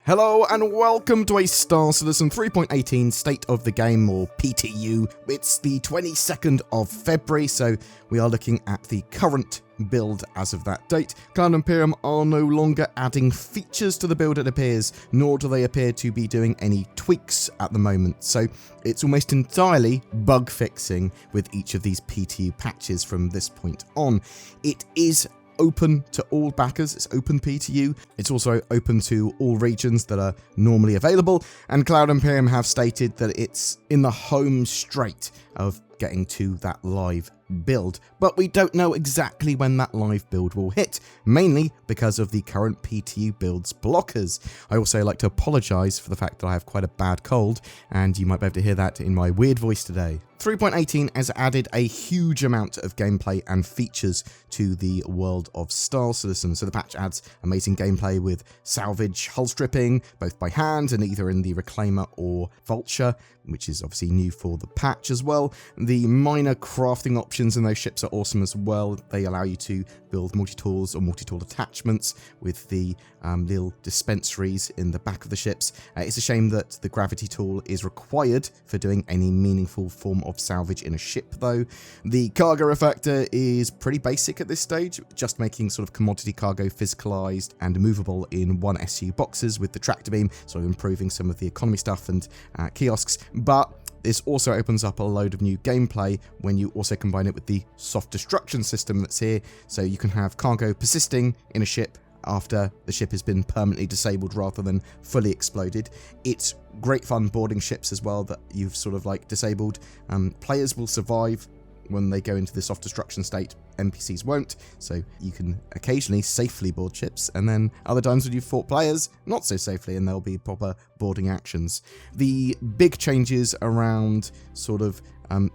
Hello and welcome to a Star Citizen 3.18 State of the Game, or PTU. It's the 22nd of February, so we are looking at the current build as of that date. Cloud Imperium are no longer adding features to the build, it appears, nor do they appear to be doing any tweaks at the moment. So it's almost entirely bug fixing with each of these PTU patches from this point on. It is open to all backers, it's open PTU, it's also open to all regions that are normally available, and Cloud Imperium have stated that it's in the home straight of getting to that live build, but we don't know exactly when that live build will hit, mainly because of the current PTU build's blockers. I also like to apologise for the fact that I have quite a bad cold, and you might be able to hear that in my weird voice today. 3.18 has added a huge amount of gameplay and features to the world of Star Citizen. So the patch adds amazing gameplay with salvage hull stripping, both by hand and either in the Reclaimer or Vulture, which is obviously new for the patch as well. The minor crafting options in those ships are awesome as well. They allow you to build multi-tools or multi-tool attachments with the little dispensaries in the back of the ships. It's a shame that the gravity tool is required for doing any meaningful form of salvage in a ship though. The cargo refactor is pretty basic at this stage, just making sort of commodity cargo physicalized and movable in one SU boxes with the tractor beam, sort of improving some of the economy stuff and kiosks. But this also opens up a load of new gameplay when you also combine it with the soft destruction system that's here, so you can have cargo persisting in a ship after the ship has been permanently disabled rather than fully exploded. It's great fun boarding ships as well that you've sort of like disabled. Players will survive when they go into the soft destruction state, NPCs won't, so you can occasionally safely board ships, and then other times when you've fought players, not so safely, and there'll be proper boarding actions. The big changes around sort of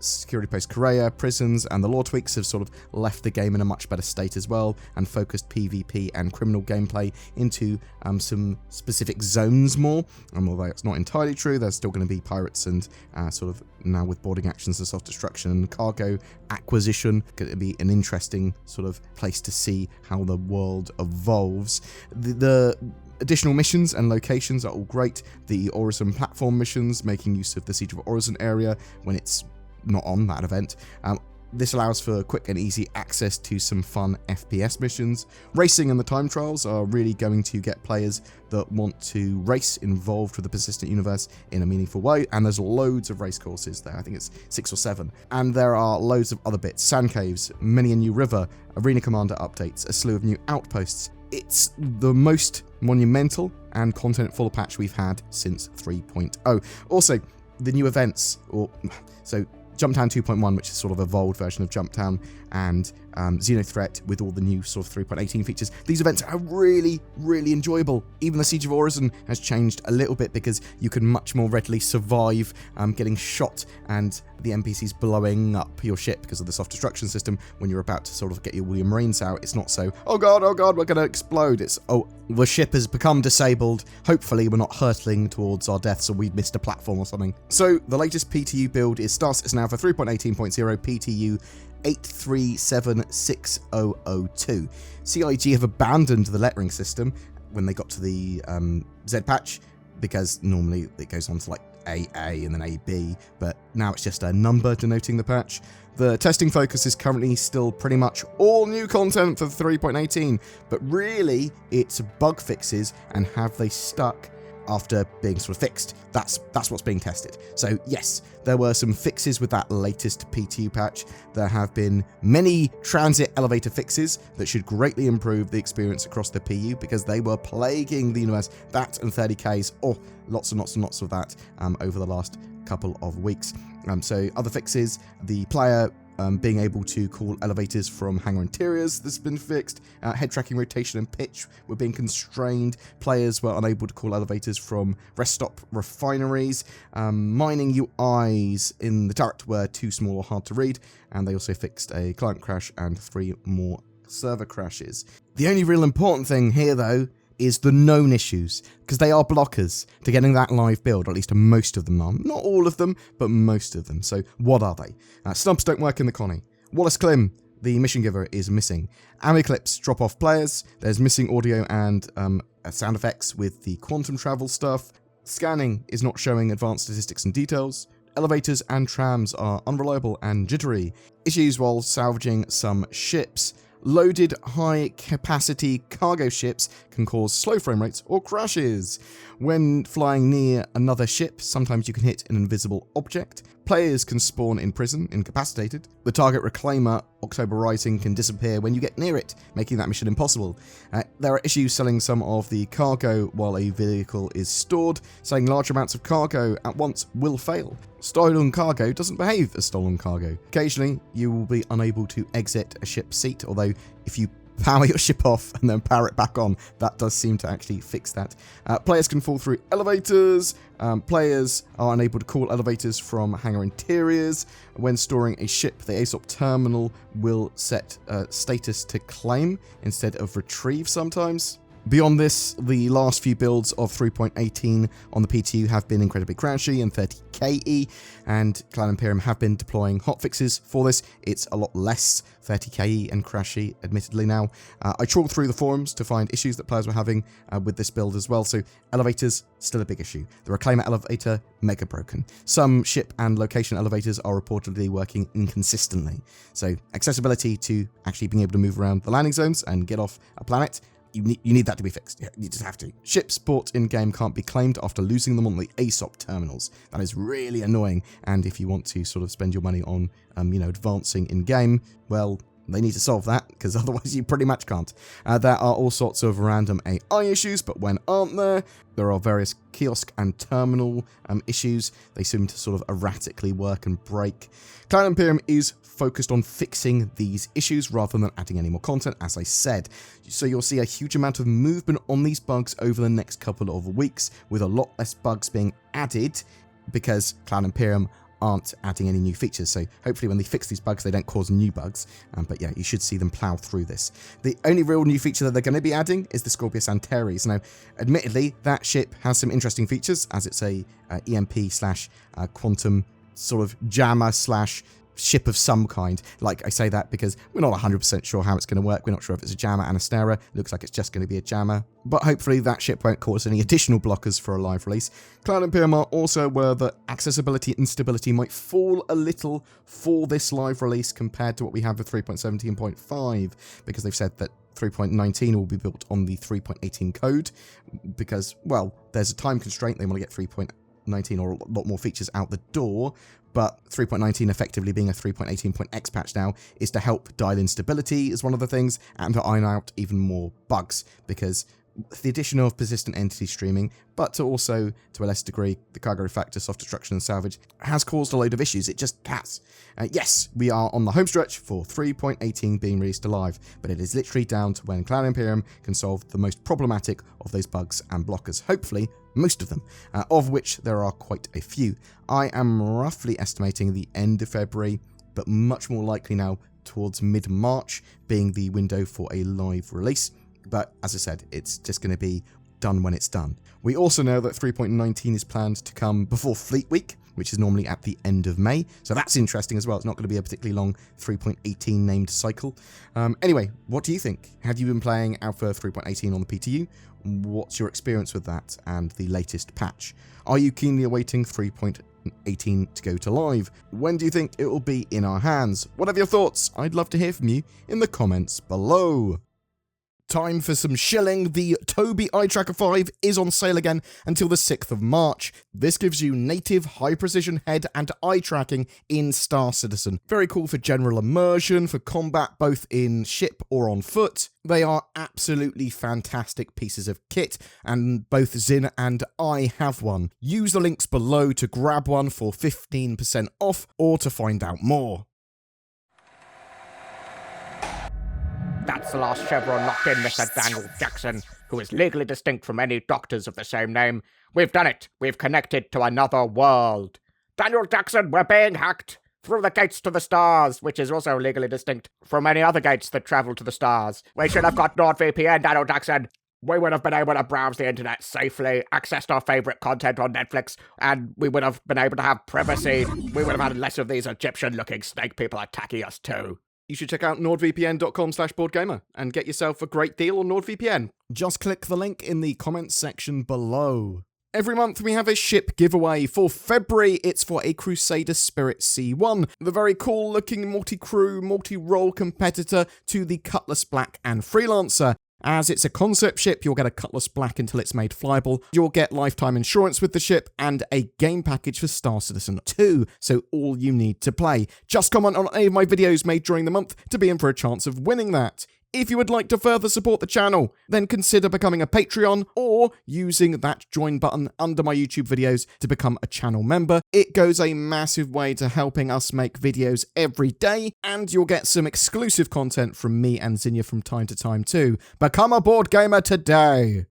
security post Korea, prisons, and the lore tweaks have sort of left the game in a much better state as well, and focused PvP and criminal gameplay into some specific zones more. And although it's not entirely true, there's still going to be pirates and sort of now with boarding actions and self-destruction and cargo acquisition, going to be an interesting sort of place to see how the world evolves. The additional missions and locations are all great. The Orison platform missions, making use of the Siege of Orison area when it's not on that event. This allows for quick and easy access to some fun FPS missions. Racing and the time trials are really going to get players that want to race involved with the persistent universe in a meaningful way, and there's loads of race courses there. I think it's 6 or 7. And there are loads of other bits. Sand caves, many a new river, arena commander updates, a slew of new outposts. It's the most monumental and content-full patch we've had since 3.0. Also, the new events, so Jumptown 2.1, which is sort of an evolved version of Jumptown, and Xenothreat with all the new sort of 3.18 features. These events are really, really enjoyable. Even the Siege of Orison has changed a little bit because you can much more readily survive getting shot and the NPCs blowing up your ship because of the soft destruction system. When you're about to sort of get your William Marines out, it's not so, oh god, we're going to explode. It's, oh, the ship has become disabled. Hopefully we're not hurtling towards our deaths or we've missed a platform or something. So the latest PTU build is Star Citizen Alpha 3.18.0 PTU 8376002. CIG have abandoned the lettering system when they got to the Z patch, because normally it goes on to like AA and then AB, but now it's just a number denoting the patch. The testing focus is currently still pretty much all new content for 3.18, but really it's bug fixes and have they stuck after being sort of fixed. That's what's being tested. So yes, there were some fixes with that latest PTU patch. There have been many transit elevator fixes that should greatly improve the experience across the PU, because they were plaguing the universe. That and 30Ks, lots and lots and lots of that over the last couple of weeks. So other fixes, the player being able to call elevators from hangar interiors, this has been fixed. Head tracking, rotation and pitch were being constrained. Players were unable to call elevators from rest stop refineries. Mining UIs in the turret were too small or hard to read, and they also fixed a client crash and 3 more server crashes. The only real important thing here though is the known issues, because they are blockers to getting that live build, or at least most of them are. Not all of them, but most of them. So what are they? Snubs don't work in the Connie. Wallace Klim, the mission giver, is missing. Ammo clips drop off players. There's missing audio and sound effects with the quantum travel stuff. Scanning is not showing advanced statistics and details. Elevators and trams are unreliable and jittery. Issues while salvaging some ships. Loaded high-capacity cargo ships can cause slow frame rates or crashes. When flying near another ship, sometimes you can hit an invisible object. Players can spawn in prison, incapacitated. The target reclaimer, October Rising, can disappear when you get near it, making that mission impossible. There are issues selling some of the cargo while a vehicle is stored. Selling large amounts of cargo at once will fail. Stolen cargo doesn't behave as stolen cargo. Occasionally, you will be unable to exit a ship's seat, although if you power your ship off and then power it back on, that does seem to actually fix that. Players can fall through elevators. Players are unable to call elevators from hangar interiors. When storing a ship, the ASOP terminal will set status to claim instead of retrieve sometimes. Beyond this, the last few builds of 3.18 on the PTU have been incredibly crashy and 30KE, and Cloud Imperium have been deploying hotfixes for this. It's a lot less 30KE and crashy, admittedly now. I trawled through the forums to find issues that players were having with this build as well, so elevators, still a big issue. The reclaimer elevator, mega broken. Some ship and location elevators are reportedly working inconsistently, so accessibility to actually being able to move around the landing zones and get off a planet, you need that to be fixed. You just have to. Ships bought in-game can't be claimed after losing them on the ASOP terminals. That is really annoying, and if you want to sort of spend your money on, advancing in-game, well, they need to solve that, because otherwise you pretty much can't. There are all sorts of random AI issues, but when aren't there? There are various kiosk and terminal issues. They seem to sort of erratically work and break. Cloud Imperium is focused on fixing these issues rather than adding any more content, as I said. So you'll see a huge amount of movement on these bugs over the next couple of weeks, with a lot less bugs being added because Cloud Imperium aren't adding any new features, so hopefully when they fix these bugs they don't cause new bugs, but yeah, you should see them plow through this. The only real new feature that they're going to be adding is the Scorpius Antares. Now, admittedly, that ship has some interesting features, as it's a EMP/quantum sort of jammer/ ship of some kind. Like, I say that because we're not 100% sure how it's going to work. We're not sure if it's a jammer and a starer. Looks like it's just going to be a jammer. But hopefully that ship won't cause any additional blockers for a live release. Cloud Imperium are also aware that accessibility and stability might fall a little for this live release compared to what we have with 3.17.5, because they've said that 3.19 will be built on the 3.18 code because, well, there's a time constraint. They want to get 3.19 or a lot more features out the door. But 3.19 effectively being a 3.18.x patch now is to help dial in stability is one of the things, and to iron out even more bugs, because the addition of persistent entity streaming, but to also, to a less degree, the cargo factor, soft destruction and salvage, has caused a load of issues. It just has. Yes, we are on the home stretch for 3.18 being released alive, but it is literally down to when Cloud Imperium can solve the most problematic of those bugs and blockers. Hopefully, most of them, of which there are quite a few. I am roughly estimating the end of February, but much more likely now towards mid-March being the window for a live release. But as I said, it's just going to be done when it's done. We also know that 3.19 is planned to come before Fleet Week, which is normally at the end of May. So that's interesting as well. It's not going to be a particularly long 3.18 named cycle. Anyway, what do you think? Have you been playing Alpha 3.18 on the PTU? What's your experience with that and the latest patch? Are you keenly awaiting 3.18 to go to live? When do you think it will be in our hands? What are your thoughts? I'd love to hear from you in the comments below. Time for some shilling. The Tobii Eye Tracker 5 is on sale again until the 6th of March. This gives you native high-precision head and eye tracking in Star Citizen. Very cool for general immersion, for combat both in ship or on foot. They are absolutely fantastic pieces of kit, and both Zin and I have one. Use the links below to grab one for 15% off or to find out more. That's the last chevron locked in, Mr. Daniel Jackson, who is legally distinct from any doctors of the same name. We've done it. We've connected to another world. Daniel Jackson, we're being hacked through the gates to the stars, which is also legally distinct from any other gates that travel to the stars. We should have got NordVPN, Daniel Jackson. We would have been able to browse the internet safely, accessed our favourite content on Netflix, and we would have been able to have privacy. We would have had less of these Egyptian-looking snake people attacking us too. you should check out nordvpn.com/BoredGamer and get yourself a great deal on NordVPN. Just click the link in the comments section below. Every month we have a ship giveaway. For February, it's for a Crusader Spirit C1, the very cool looking multi-crew, multi-role competitor to the Cutlass Black and Freelancer. As it's a concept ship, you'll get a Cutlass Black until it's made flyable, you'll get lifetime insurance with the ship, and a game package for Star Citizen 2, so all you need to play. Just comment on any of my videos made during the month to be in for a chance of winning that. If you would like to further support the channel, then consider becoming a Patreon or using that join button under my YouTube videos to become a channel member. It goes a massive way to helping us make videos every day, and you'll get some exclusive content from me and Zinnia from time to time too. Become a board gamer today!